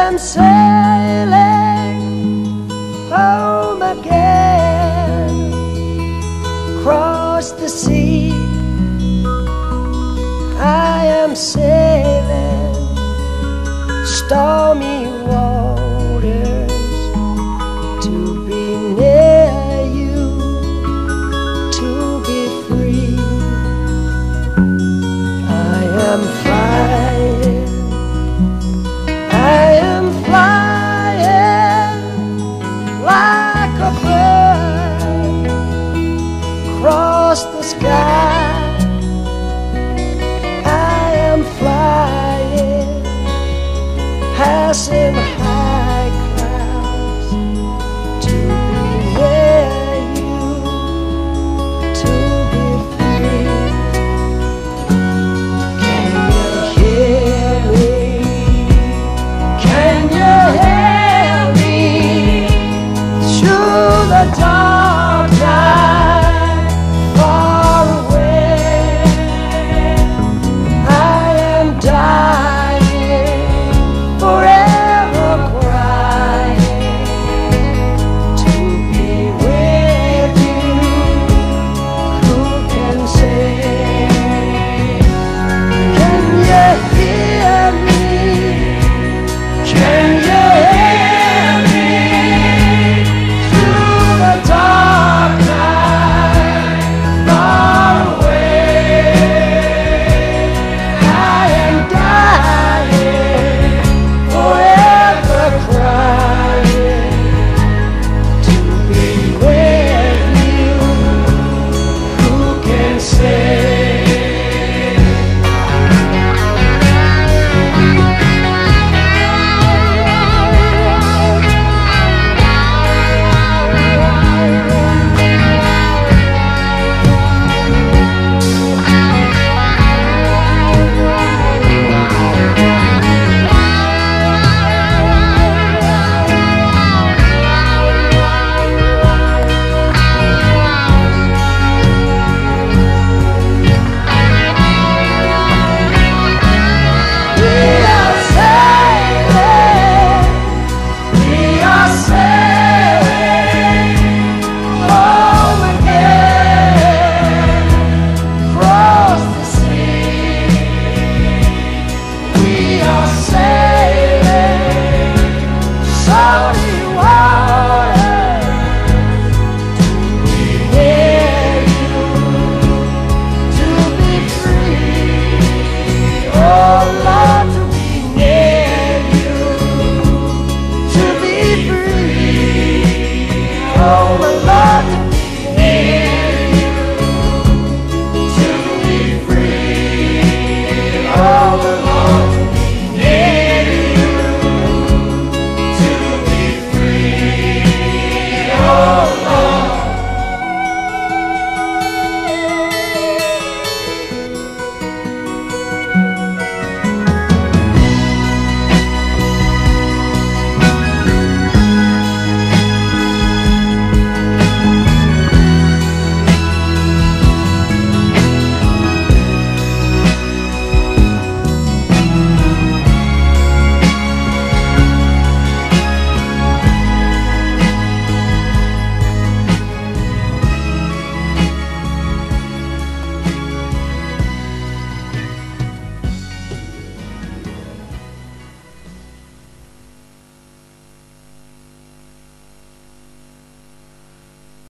am sailing home again, across the sea. I am sailing stormy waters to be near you, to be free. I am flying, I am flying like a bird across the sky. I am flying, passing high clouds to be near you, to be free. Can you hear me? Can you hear me through the dark night far away? I am dying, forever crying to be with you. Who can say? Can you hear me? Can you hear me through the dark night far away? I am dying, forever crying to be with you. Who can say? We are sailing home again, across the sea. We are sailing